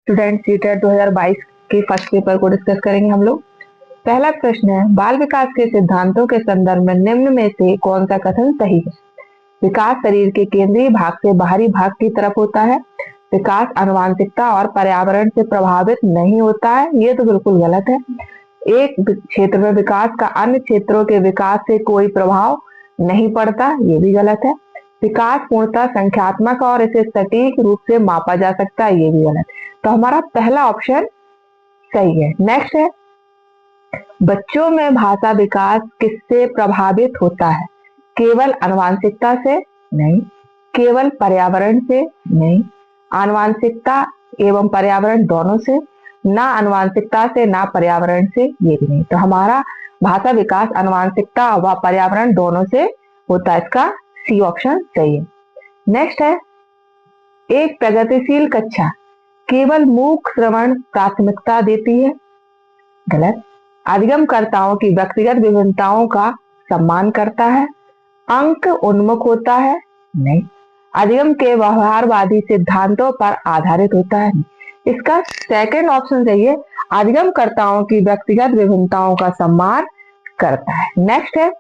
Student CTET 2022 के first paper को discuss करेंगे हम लोग। पहला प्रश्न है, बाल विकास के सिद्धांतों के संदर्भ में निम्न में से कौन सा कथन सही है? विकास शरीर के केंद्रीय भाग से बाहरी भाग की तरफ होता है। विकास आनुवंशिकता और पर्यावरण से प्रभावित नहीं होता है, ये तो बिल्कुल गलत है। एक क्षेत्र में विकास का अन्य क्षेत्रों के विकास से कोई प्रभाव नहीं पड़ता, ये भी गलत है। विकास पूर्णतः संख्यात्मक और इसे सटीक रूप से मापा जा सकता है, ये भी गलत। तो हमारा पहला ऑप्शन सही है। नेक्स्ट है, बच्चों में भाषा विकास किससे प्रभावित होता है? केवल आनुवंशिकता से? नहीं। केवल पर्यावरण से? नहीं। आनुवंशिकता एवं पर्यावरण दोनों से? ना आनुवंशिकता से ना पर्यावरण से, ये भी नहीं। तो हमारा भाषा विकास आनुवंशिकता व पर्यावरण दोनों से होता है, इसका सी ऑप्शन सही है। नेक्स्ट है, एक प्रगतिशील कक्षा केवल मूक श्रवण प्राथमिकता देती है? गलत। अधिगमकर्ताओं की व्यक्तिगत विभिन्नताओं का सम्मान करता है? अंक उन्मुख होता है? नहीं। अधिगम के व्यवहारवादी सिद्धांतों पर आधारित होता है? इसका सेकंड ऑप्शन सही है, अधिगमकर्ताओं की व्यक्तिगत विभिन्नताओं का सम्मान करता है। नेक्स्ट है,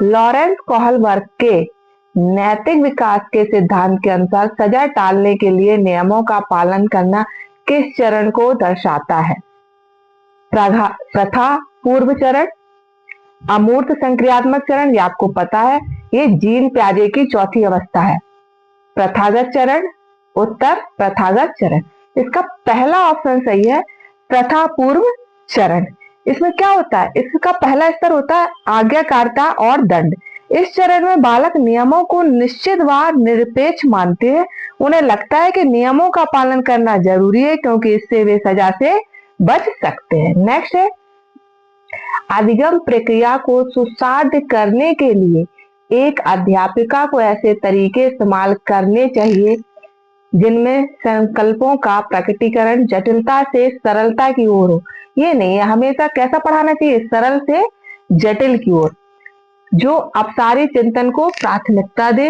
लॉरेंस कोहलबर्ग के नैतिक विकास के सिद्धांत के अनुसार सजा टालने के लिए नियमों का पालन करना किस चरण को दर्शाता है? प्रथा पूर्व चरण, अमूर्त संक्रियात्मक चरण, ये आपको पता है, ये जीन प्याजे की चौथी अवस्था है। प्रथागत चरण, उत्तर प्रथागत चरण। इसका पहला ऑप्शन सही है, प्रथा पूर्व चरण। इसमें क्या होता है? इसका पहला स्तर होता है आज्ञाकारिता और दंड। इस चरण में बालक नियमों को निश्चित व निरपेक्ष मानते हैं। उन्हें लगता है कि नियमों का पालन करना जरूरी है क्योंकि इससे वे सजा से बच सकते हैं। नेक्स्ट है, अधिगम प्रक्रिया को सुसाध्य करने के लिए एक अध्यापिका को ऐसे तरीके इस्तेमाल करने चाहिए जिनमें संकल्पों का प्रकटीकरण जटिलता से सरलता की ओर हो। ये नहीं है, हमेशा कैसा पढ़ाना चाहिए? सरल से जटिल की ओर, जो अपसारी चिंतन को प्राथमिकता दे।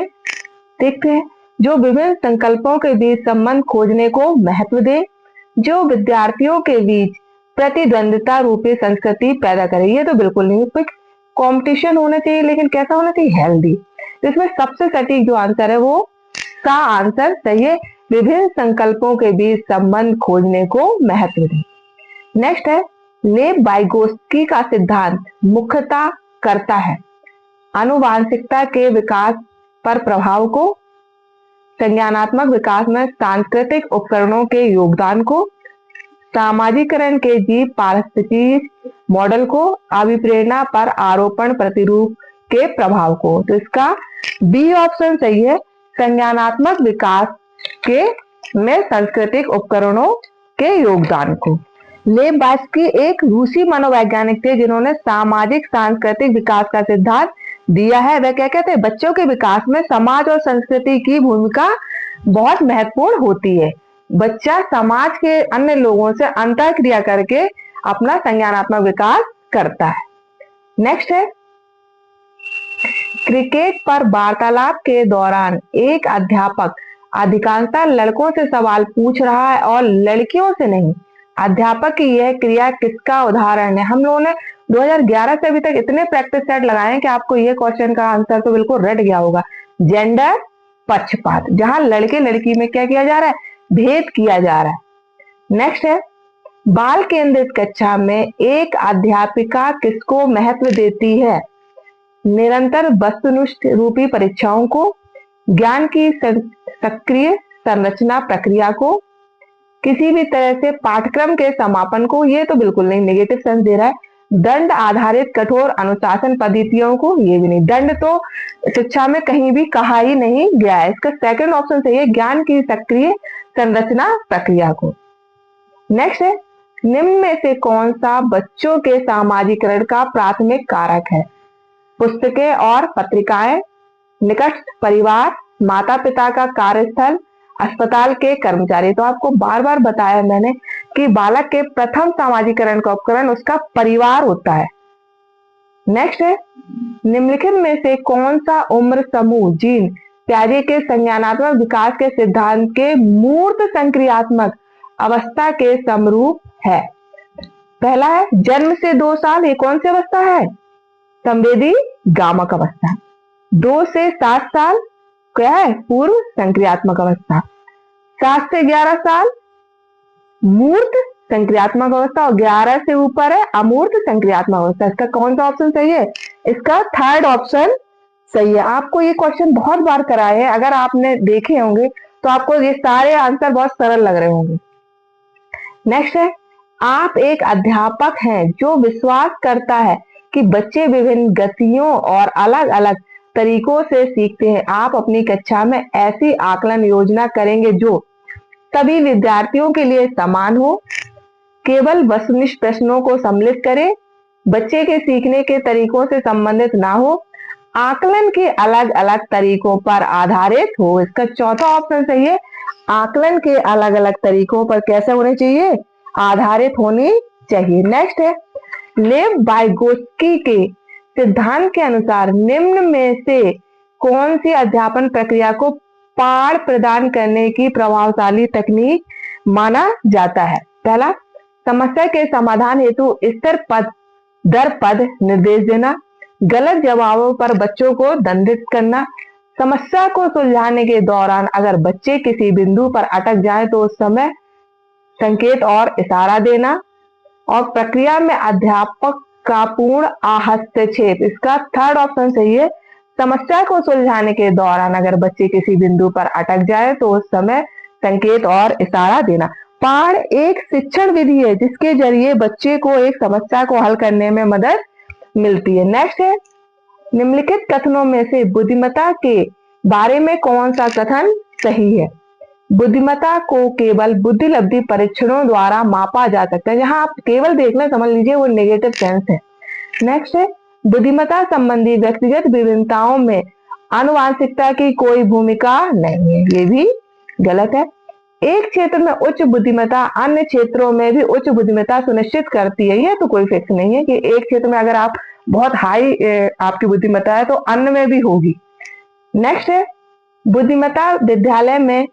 देखते हैं, जो विभिन्न संकल्पों के बीच संबंध खोजने को महत्व दे, जो विद्यार्थियों के बीच प्रतिद्वंदिता रूपी संस्कृति पैदा करे। ये तो बिल्कुल नहीं, कुछ कंपटीशन होना चाहिए, लेकिन कैसा होना चाहिए? हेल्दी। तो इसमें सबसे सटीक जो आंसर है वो का आंसर सही है, विभिन्न संकल्पों के बीच संबंध खोजने को महत्व दे। नेक्स्ट है, लेव वाइगोत्स्की का सिद्धांत मुख्यतः करता है आनुवंशिकता के विकास पर प्रभाव को, संज्ञानात्मक विकास में सांस्कृतिक उपकरणों के योगदान को, सामाजिकरण के जीव पारिस्थितिकी मॉडल को, अभिप्रेरणा पर आरोपण प्रतिरूप के प्रभाव को। तो इसका बी ऑप्शन सही है, संज्ञानात्मक विकास के में सांस्कृतिक उपकरणों के योगदान को। लेव वाइगोत्स्की एक रूसी मनोवैज्ञानिक थे जिन्होंने सामाजिक सांस्कृतिक विकास का सिद्धांत दिया है। वह क्या कहते हैं? बच्चों के विकास में समाज और संस्कृति की भूमिका बहुत महत्वपूर्ण होती है। बच्चा समाज के अन्य लोगों से अंतःक्रिया करके अपना संज्ञानात्मक विकास करता है। नेक्स्ट है, क्रिकेट पर वार्तालाप के दौरान एक अध्यापक अधिकांशतः लड़कों से सवाल पूछ रहा है और लड़कियों से नहीं। अध्यापक की यह क्रिया किसका उदाहरण है? हम लोगों ने 2011 से अभी तक इतने प्रैक्टिस सेट लगाए हैं कि आपको ये क्वेश्चन का आंसर तो बिल्कुल रट गया होगा। जेंडर पक्षपात, जहां लड़के लड़की में क्या किया जा रहा है? भेद किया जा रहा है। नेक्स्ट है, बाल केंद्रित कक्षा में एक अध्यापिका किसको महत्व देती है? निरंतर वस्तुनिष्ठ रूपी परीक्षाओं को, ज्ञान की सक्रिय संरचना प्रक्रिया को, किसी भी तरह से पाठ्यक्रम के समापन को, ये तो बिल्कुल नहीं, नेगेटिव सेंस दे रहा है। दंड आधारित कठोर अनुशासन पद्धतियों को, ये भी नहीं। दंड तो शिक्षा में कहीं भी कहा ही नहीं गया है। इसका सेकंड ऑप्शन सही है, ज्ञान की सक्रिय संरचना प्रक्रिया को। नेक्स्ट है, निम्न में से कौन सा बच्चों के सामाजिकरण का प्राथमिक कारक है? पुस्तकें और पत्रिकाएं, निकटस्थ परिवार, माता पिता का कार्यस्थल, अस्पताल के कर्मचारी। तो आपको बार बार बताया मैंने कि बालक के प्रथम सामाजिकरण का उपकरण उसका परिवार होता है। नेक्स्ट है, निम्नलिखित में से कौन सा उम्र समूह जीन प्याजे के संज्ञानात्मक विकास के सिद्धांत के मूर्त संक्रियात्मक अवस्था के समरूप है। पहला है जन्म से 2 साल, ये कौन सी अवस्था है? संवेदी गामक अवस्था। 2 से 7 साल क्या है? पूर्व संक्रियात्मक अवस्था। 7 से 11 साल मूर्त संक्रियात्मक अवस्था और 11 से ऊपर है अमूर्त संक्रियात्मक अवस्था। इसका कौन सा ऑप्शन सही है? इसका थर्ड ऑप्शन सही है। आपको ये क्वेश्चन बहुत बार कराए हैं, अगर आपने देखे होंगे तो आपको ये सारे आंसर बहुत सरल लग रहे होंगे। नेक्स्ट है, आप एक अध्यापक हैं जो विश्वास करता है कि बच्चे विभिन्न गतियों और अलग अलग तरीकों से सीखते हैं। आप अपनी कक्षा में ऐसी आकलन योजना करेंगे जो सभी विद्यार्थियों के लिए समान हो, केवल वस्तुनिष्ठ प्रश्नों को सम्मिलित करे, बच्चे के सीखने के तरीकों से संबंधित ना हो, आकलन के अलग अलग तरीकों पर आधारित हो। इसका चौथा ऑप्शन सही है। आकलन के अलग अलग तरीकों पर कैसे होने चाहिए? आधारित होनी चाहिए। नेक्स्ट है, लेव वाइगोत्स्की के सिद्धांत के अनुसार निम्न में से कौन सी अध्यापन प्रक्रिया को पाठ प्रदान करने की प्रभावशाली तकनीक माना जाता है? पहला, समस्या के समाधान हेतु स्तर पद दर पद निर्देश देना, गलत जवाबों पर बच्चों को दंडित करना, समस्या को सुलझाने के दौरान अगर बच्चे किसी बिंदु पर अटक जाए तो उस समय संकेत और इशारा देना, और प्रक्रिया में अध्यापक का पूर्ण हस्तक्षेप। इसका थर्ड ऑप्शन सही है। समस्या को सुलझाने के दौरान अगर बच्चे किसी बिंदु पर अटक जाए तो उस समय संकेत और इशारा देना। पाठ एक शिक्षण विधि है जिसके जरिए बच्चे को एक समस्या को हल करने में मदद मिलती है। नेक्स्ट है, निम्नलिखित कथनों में से बुद्धिमत्ता के बारे में कौन सा कथन सही है? बुद्धिमत्ता को केवल बुद्धिलब्धि परीक्षणों द्वारा मापा जा सकता है। जहां आप केवल देखना समझ लीजिए वो नेगेटिव सेंस है। नेक्स्ट है, बुद्धिमत्ता संबंधी व्यक्तिगत विभिन्नताओं में आनुवांशिकता की कोई भूमिका नहीं है। ये भी गलत है। एक क्षेत्र में उच्च बुद्धिमत्ता अन्य क्षेत्रों में भी उच्च बुद्धिमत्ता सुनिश्चित करती है। यह तो कोई फिक्स नहीं है कि एक क्षेत्र में अगर आप बहुत हाई आपकी बुद्धिमत्ता है तो अन्य में भी होगी। नेक्स्ट है, बुद्धिमत्ता विद्यालय में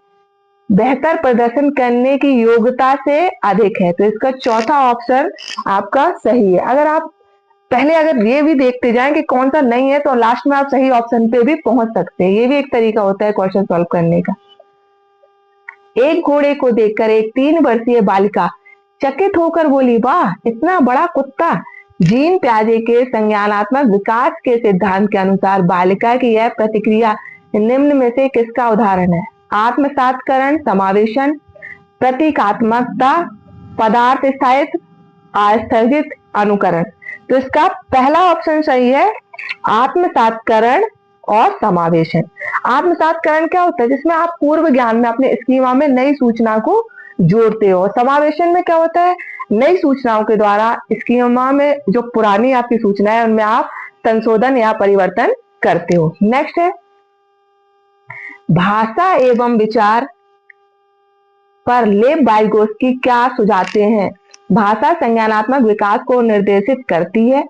बेहतर प्रदर्शन करने की योग्यता से अधिक है। तो इसका चौथा ऑप्शन आपका सही है। अगर आप पहले अगर ये भी देखते जाएं कि कौन सा नहीं है तो लास्ट में आप सही ऑप्शन पे भी पहुंच सकते हैं। ये भी एक तरीका होता है क्वेश्चन सॉल्व करने का। एक घोड़े को देखकर एक 3 वर्षीय बालिका चकित होकर बोली, वाह इतना बड़ा कुत्ता। जीन प्याजे के संज्ञानात्मक विकास के सिद्धांत के अनुसार बालिका की यह प्रतिक्रिया निम्न में से किसका उदाहरण है? आत्मसात्करण, समावेशन, प्रतीकात्मकता, पदार्थ स्थायित्व, आस्थगित अनुकरण। तो इसका पहला ऑप्शन सही है, आत्मसात्करण और समावेशन। आत्मसात्करण क्या होता है? जिसमें आप पूर्व ज्ञान में अपने स्कीमा में नई सूचना को जोड़ते हो। समावेशन में क्या होता है? नई सूचनाओं के द्वारा स्कीमा में जो पुरानी आपकी सूचना है उनमें आप संशोधन या परिवर्तन करते हो। नेक्स्ट है, भाषा एवं विचार पर लेव वाइगोत्स्की क्या सुझाते हैं? भाषा संज्ञानात्मक विकास को निर्देशित करती है।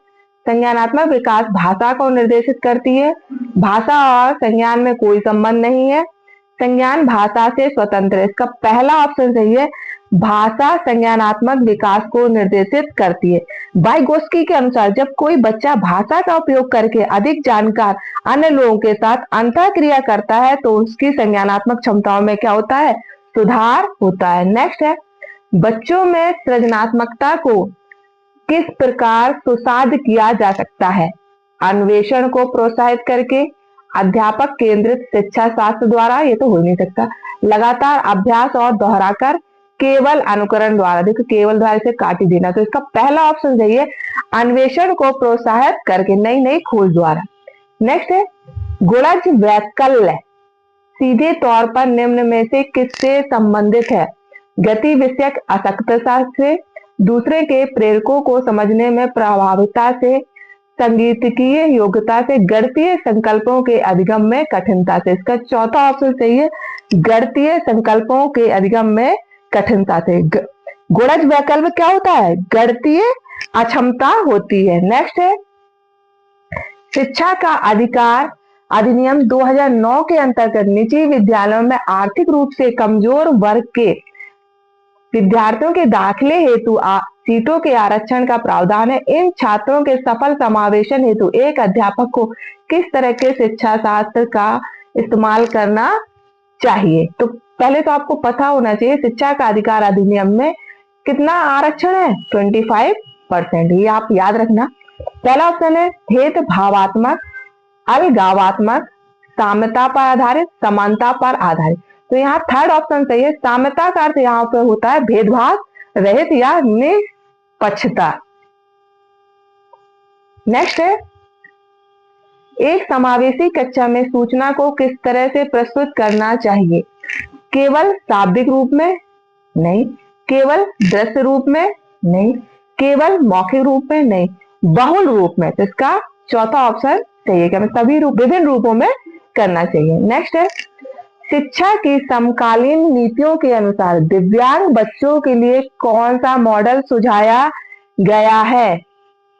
संज्ञानात्मक विकास भाषा को निर्देशित करती है। भाषा और संज्ञान में कोई संबंध नहीं है। संज्ञान भाषा से स्वतंत्र है। इसका पहला ऑप्शन सही है, भाषा संज्ञानात्मक विकास को निर्देशित करती है। वाइगोत्स्की के अनुसार जब कोई बच्चा भाषा का उपयोग करके अधिक जानकार अन्य लोगों के साथ अंतःक्रिया करता है तो उसकी संज्ञानात्मक क्षमताओं में क्या होता है? सुधार होता है। नेक्स्ट है, बच्चों में सृजनात्मकता को किस प्रकार सुसाध्य किया जा सकता है? अन्वेषण को प्रोत्साहित करके, अध्यापक केंद्रित शिक्षा शास्त्र द्वारा, ये तो हो नहीं सकता, लगातार अभ्यास और दोहराकर, केवल अनुकरण द्वारा। देखो केवल द्वारा से काट ही देना। तो इसका पहला ऑप्शन सही है, अन्वेषण को प्रोत्साहित करके, नई नई खोज द्वारा। नेक्स्ट है, गुणज वैकल्य सीधे तौर पर निम्न में से किससे संबंधित है? गति विषयक आसक्तता से, दूसरे के प्रेरकों को समझने में प्रभाविता से, संगीतकीय योग्यता से, गणितीय संकल्पों के अधिगम में कठिनता से। इसका चौथा ऑप्शन सही है, गणितीय संकल्पों के अधिगम में कठिनता से। गुणज वैकल्य क्या होता है? गणितीय अक्षमता होती है। नेक्स्ट है, शिक्षा का अधिकार अधिनियम 2009 के अंतर्गत निजी विद्यालयों में आर्थिक रूप से कमजोर वर्ग के विद्यार्थियों के दाखिले हेतु सीटों के आरक्षण का प्रावधान है। इन छात्रों के सफल समावेशन हेतु एक अध्यापक को किस तरह के शिक्षा शास्त्र का इस्तेमाल करना चाहिए? तो पहले तो आपको पता होना चाहिए शिक्षा का अधिकार अधिनियम में कितना आरक्षण है, 25%। ये आप याद रखना। पहला ऑप्शन है भेदभावात्मक, अलगावात्मक, साम्यता पर आधारित, समानता पर आधारित। तो यहाँ थर्ड ऑप्शन सही है। साम्यता का अर्थ यहाँ पे होता है भेदभाव रहित या निष्पक्षता। नेक्स्ट है, एक समावेशी कक्षा में सूचना को किस तरह से प्रस्तुत करना चाहिए? केवल शाब्दिक रूप में? नहीं। केवल दृश्य रूप में? नहीं। केवल मौखिक रूप में? नहीं। बहुल रूप में। तो इसका चौथा ऑप्शन चाहिए कि हमें सभी विभिन्न रूपों में करना चाहिए। नेक्स्ट है, शिक्षा की समकालीन नीतियों के अनुसार दिव्यांग बच्चों के लिए कौन सा मॉडल सुझाया गया है?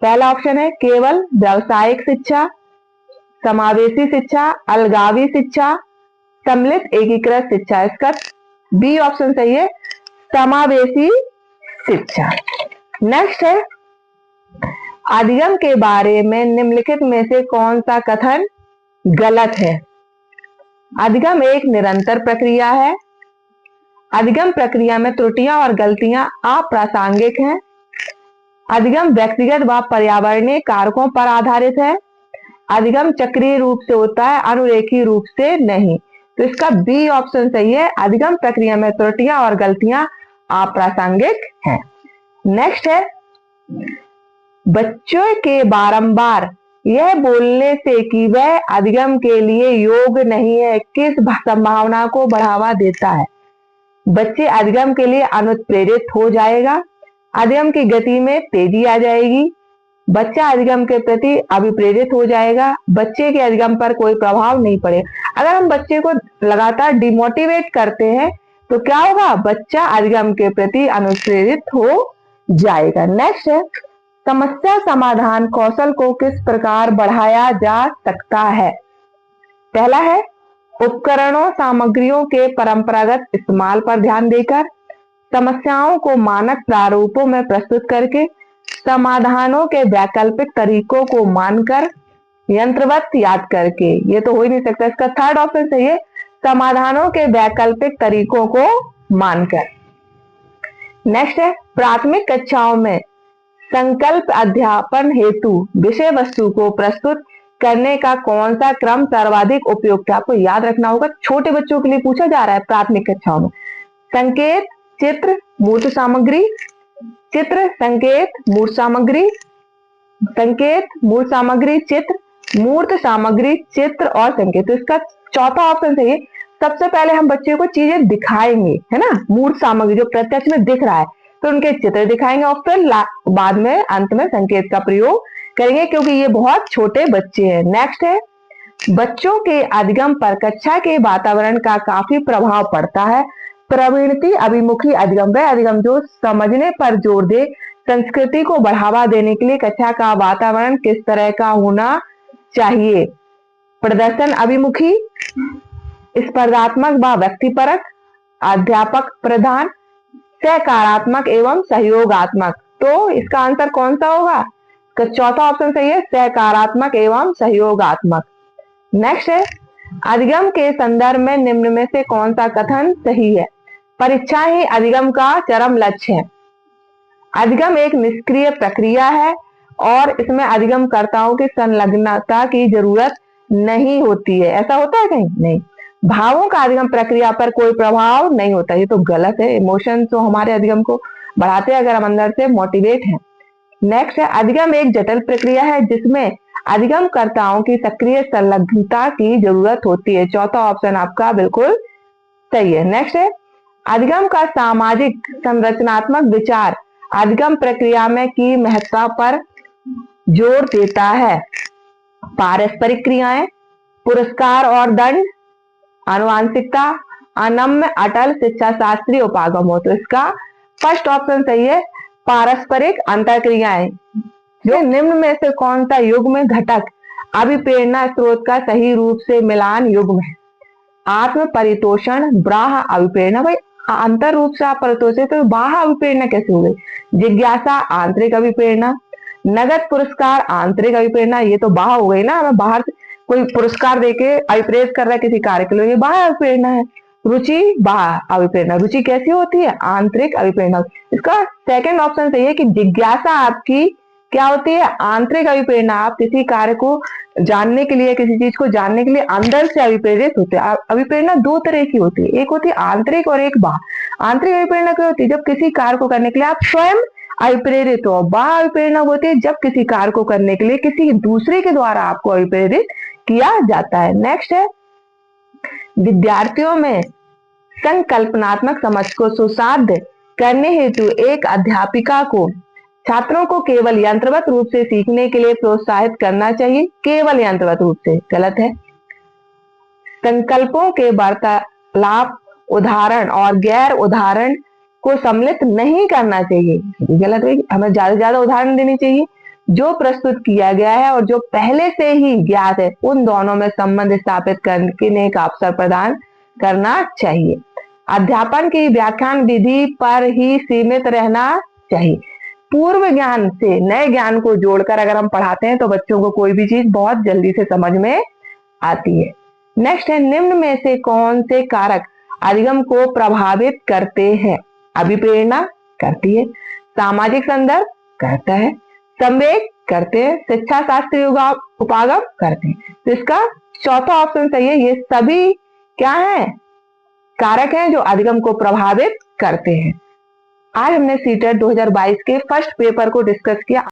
पहला ऑप्शन है केवल व्यावसायिक शिक्षा, समावेशी शिक्षा, अलगावी शिक्षा, सम्मिलित एकीकृत शिक्षा। इसका बी ऑप्शन सही है, समावेशी शिक्षा। नेक्स्ट है, अधिगम के बारे में निम्नलिखित में से कौन सा कथन गलत है? अधिगम एक निरंतर प्रक्रिया है। अधिगम प्रक्रिया में त्रुटियां और गलतियां अप्रासंगिक हैं। अधिगम व्यक्तिगत व पर्यावरणीय कारकों पर आधारित है। अधिगम चक्रीय रूप से होता है, अनुरेखीय रूप से नहीं। तो इसका बी ऑप्शन सही है, अधिगम प्रक्रिया में त्रुटियां और गलतियां अप्रासंगिक हैं। नेक्स्ट है, बच्चों के बारंबार यह बोलने से कि वह अधिगम के लिए योग्य नहीं है किस संभावना को बढ़ावा देता है? बच्चे अधिगम के लिए अनुत्प्रेरित हो जाएगा, अधिगम की गति में तेजी आ जाएगी, बच्चा अधिगम के प्रति अभिप्रेरित हो जाएगा, बच्चे के अधिगम पर कोई प्रभाव नहीं पड़ेगा। अगर हम बच्चे को लगातार डिमोटिवेट करते हैं तो क्या होगा? बच्चा अधिगम के प्रति अनुप्रेरित हो जाएगा। नेक्स्ट है, समस्या समाधान कौशल को किस प्रकार बढ़ाया जा सकता है? पहला है उपकरणों सामग्रियों के परंपरागत इस्तेमाल पर ध्यान देकर, समस्याओं को मानक प्रारूपों में प्रस्तुत करके, समाधानों के वैकल्पिक तरीकों को मानकर, यंत्रवत याद करके। ये तो हो ही नहीं सकता। इसका थर्ड ऑप्शन सही है, समाधानों के वैकल्पिक तरीकों को मानकर। नेक्स्ट है, प्राथमिक कक्षाओं में संकल्प अध्यापन हेतु विषय वस्तु को प्रस्तुत करने का कौन सा क्रम सर्वाधिक उपयुक्त है? आपको याद रखना होगा, छोटे बच्चों के लिए पूछा जा रहा है प्राथमिक कक्षाओं में। संकेत, चित्र, मूर्त सामग्री, चित्र, संकेत, मूर्त सामग्री, संकेत, मूर्त सामग्री, चित्र, मूर्त सामग्री, चित्र और संकेत। तो इसका चौथा ऑप्शन सही है। सबसे पहले हम बच्चे को चीजें दिखाएंगे, है ना, मूर्त सामग्री जो प्रत्यक्ष में दिख रहा है, तो उनके चित्र दिखाएंगे और फिर बाद में अंत में संकेत का प्रयोग करेंगे, क्योंकि ये बहुत छोटे बच्चे हैं। नेक्स्ट है, बच्चों के अधिगम पर कक्षा के वातावरण का काफी प्रभाव पड़ता है। प्रवृत्ति अभिमुखी अधिगम, वह अधिगम जो समझने पर जोर दे। संस्कृति को बढ़ावा देने के लिए कक्षा का वातावरण किस तरह का होना चाहिए? प्रदर्शन अभिमुखी, स्पर्धात्मक व व्यक्तिपरक, अध्यापक प्रधान, सकारात्मक एवं सहयोगात्मक। तो इसका आंसर कौन सा होगा? इसका चौथा ऑप्शन सही है, सकारात्मक एवं सहयोगात्मक। नेक्स्ट है, अधिगम के संदर्भ में निम्न में से कौन सा कथन सही है? परीक्षा ही अधिगम का चरम लक्ष्य है। अधिगम एक निष्क्रिय प्रक्रिया है और इसमें अधिगमकर्ताओं की संलग्नता की जरूरत नहीं होती है। ऐसा होता है कहीं? नहीं। भावों का अधिगम प्रक्रिया पर कोई प्रभाव नहीं होता। ये तो गलत है। इमोशन तो हमारे अधिगम को बढ़ाते हैं अगर हम अंदर से मोटिवेट हैं। नेक्स्ट है, अधिगम एक जटिल प्रक्रिया है जिसमें अधिगमकर्ताओं की सक्रिय संलग्नता की जरूरत होती है। चौथा ऑप्शन आपका बिल्कुल सही है। नेक्स्ट है, अधिगम का सामाजिक संरचनात्मक विचार अधिगम प्रक्रिया में की महत्ता पर जोर देता है। पारस्परिक क्रियाएं, पुरस्कार और दंड, आनुवांशिकता, अनम्य अटल शिक्षा शास्त्रीय उपागम हो। तो इसका फर्स्ट ऑप्शन सही है, पारस्परिक अंतरक्रियाएं। जो निम्न में से कौन सा युग्म घटक अभिप्रेरणा स्रोत का सही रूप से मिलान युग्म है? आत्म परितोषण, ब्राह अभिप्रेरणा। भाई अंतर रूप से आप सोचे तो बाह्य अभिप्रेरणा कैसे हो गई? जिज्ञासा आंतरिक अभिप्रेरणा, नगद पुरस्कार आंतरिक अभिप्रेरणा, ये तो बाह्य हो गई ना, हमें बाहर से कोई पुरस्कार देके अभिप्रेत कर रहा है किसी कार्य के लिए, ये बाह्य अभिप्रेरणा है। रुचि बाह्य अभिप्रेरणा, रुचि कैसी होती है? आंतरिक अभिप्रेरणा। इसका सेकंड ऑप्शन सही है कि जिज्ञासा आपकी क्या होती है? आंतरिक अभिप्रेरणा। आप किसी कार्य को जानने के लिए, किसी चीज को जानने के लिए अंदर से अभिप्रेरित होते हैं। अभिप्रेरणा दो तरह की होती है, एक होती है आंतरिक और एक बाह्य। आंतरिक अभिप्रेरणा क्या होती है? जब किसी कार्य को करने के लिए आप स्वयं अभिप्रेरित हो। बाह्य अभिप्रेरणा होती है जब किसी कार्य को करने के लिए किसी दूसरे के द्वारा आपको अभिप्रेरित किया जाता है। नेक्स्ट है, विद्यार्थियों में संकल्पनात्मक समझ को सुसाध्य करने हेतु एक अध्यापिका को छात्रों को केवल यंत्रवत रूप से सीखने के लिए प्रोत्साहित करना चाहिए। केवल यंत्रवत रूप से गलत है। संकल्पों के वार्तालाप, उदाहरण और गैर उदाहरण को सम्मिलित नहीं करना चाहिए, गलत है। हमें ज्यादा से ज्यादा उदाहरण देनी चाहिए। जो प्रस्तुत किया गया है और जो पहले से ही ज्ञात है उन दोनों में संबंध स्थापित करने का अवसर प्रदान करना चाहिए। अध्यापन की व्याख्यान विधि पर ही सीमित रहना चाहिए। पूर्व ज्ञान से नए ज्ञान को जोड़कर अगर हम पढ़ाते हैं तो बच्चों को कोई भी चीज बहुत जल्दी से समझ में आती है। नेक्स्ट है, निम्न में से कौन से कारक अधिगम को प्रभावित करते हैं? अभिप्रेरणा करती है, सामाजिक संदर्भ करता है, संवेग करते हैं, शिक्षा शास्त्रीय उपागम करते हैं। तो इसका चौथा ऑप्शन सही है। ये सभी क्या है? कारक हैं जो अधिगम को प्रभावित करते हैं। आज हमने सीटेट 2022 के फर्स्ट पेपर को डिस्कस किया।